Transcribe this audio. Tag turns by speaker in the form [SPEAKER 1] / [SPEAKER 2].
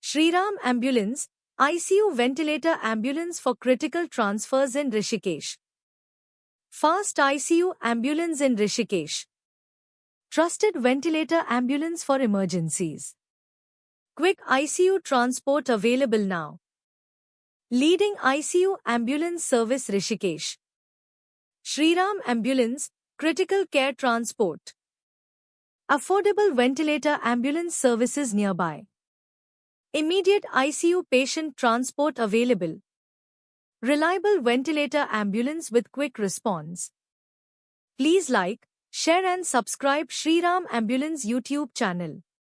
[SPEAKER 1] Shriram Ambulance, ICU ventilator ambulance for critical transfers in Rishikesh. Fast ICU ambulance in Rishikesh. Trusted ventilator ambulance for emergencies. Quick ICU transport available now. Leading ICU ambulance service Rishikesh. Shriram Ambulance, critical care transport. Affordable ventilator ambulance services nearby. Immediate ICU patient transport available. Reliable ventilator ambulance with quick response. Please like, share and subscribe Shriram Ambulance YouTube channel.